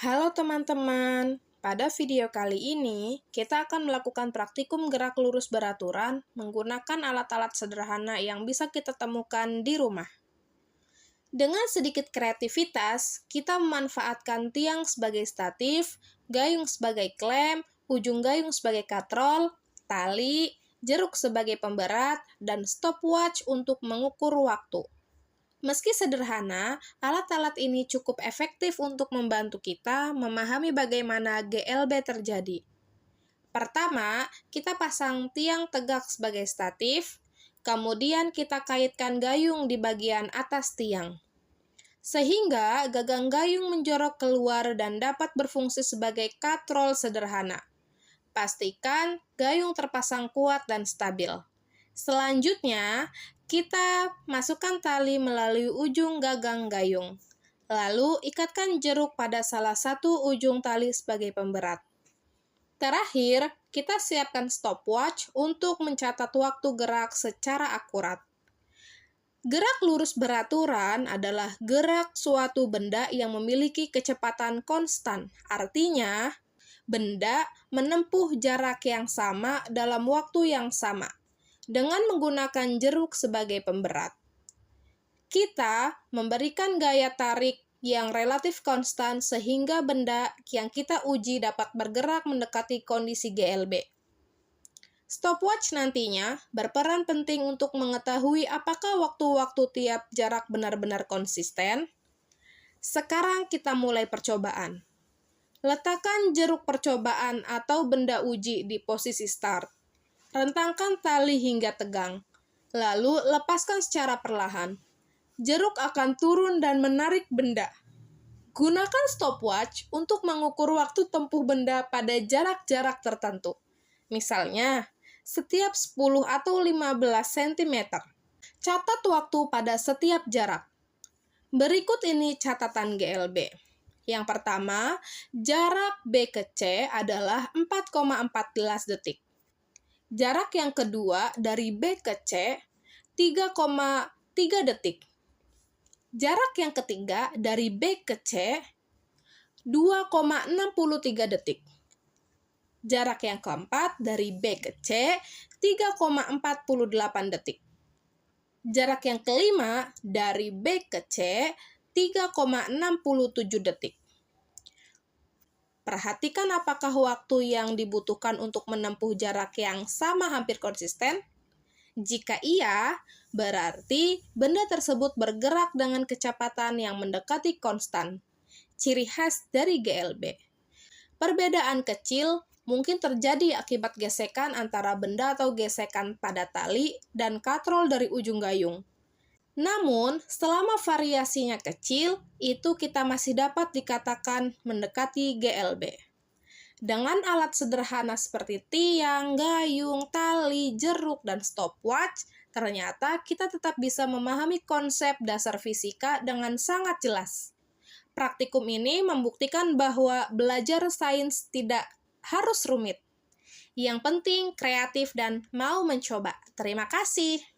Halo teman-teman, pada video kali ini kita akan melakukan praktikum gerak lurus beraturan menggunakan alat-alat sederhana yang bisa kita temukan di rumah. Dengan sedikit kreativitas, kita memanfaatkan tiang sebagai statif, gayung sebagai klem, ujung gayung sebagai katrol, tali, jeruk sebagai pemberat, dan stopwatch untuk mengukur waktu. Meski sederhana, alat-alat ini cukup efektif untuk membantu kita memahami bagaimana GLB terjadi. Pertama, kita pasang tiang tegak sebagai statif, kemudian kita kaitkan gayung di bagian atas tiang, sehingga gagang gayung menjorok keluar dan dapat berfungsi sebagai katrol sederhana. Pastikan gayung terpasang kuat dan stabil. Selanjutnya, kita masukkan tali melalui ujung gagang gayung. Lalu, ikatkan jeruk pada salah satu ujung tali sebagai pemberat. Terakhir, kita siapkan stopwatch untuk mencatat waktu gerak secara akurat. Gerak lurus beraturan adalah gerak suatu benda yang memiliki kecepatan konstan. Artinya, benda menempuh jarak yang sama dalam waktu yang sama, dengan menggunakan jeruk sebagai pemberat. Kita memberikan gaya tarik yang relatif konstan sehingga benda yang kita uji dapat bergerak mendekati kondisi GLB. Stopwatch nantinya berperan penting untuk mengetahui apakah waktu-waktu tiap jarak benar-benar konsisten. Sekarang kita mulai percobaan. Letakkan jeruk percobaan atau benda uji di posisi start. Rentangkan tali hingga tegang, lalu lepaskan secara perlahan. Jeruk akan turun dan menarik benda. Gunakan stopwatch untuk mengukur waktu tempuh benda pada jarak-jarak tertentu. Misalnya, setiap 10 atau 15 cm. Catat waktu pada setiap jarak. Berikut ini catatan GLB. Yang pertama, jarak B ke C adalah 4,14 detik. Jarak yang kedua dari B ke C, 3,3 detik. Jarak yang ketiga dari B ke C, 2,63 detik. Jarak yang keempat dari B ke C, 3,48 detik. Jarak yang kelima dari B ke C, 3,67 detik. Perhatikan apakah waktu yang dibutuhkan untuk menempuh jarak yang sama hampir konsisten. Jika iya, berarti benda tersebut bergerak dengan kecepatan yang mendekati konstan, ciri khas dari GLB. Perbedaan kecil mungkin terjadi akibat gesekan antara benda atau gesekan pada tali dan katrol dari ujung gayung. Namun, selama variasinya kecil, itu kita masih dapat dikatakan mendekati GLB. Dengan alat sederhana seperti tiang, gayung, tali, jeruk, dan stopwatch, ternyata kita tetap bisa memahami konsep dasar fisika dengan sangat jelas. Praktikum ini membuktikan bahwa belajar sains tidak harus rumit. Yang penting kreatif dan mau mencoba. Terima kasih.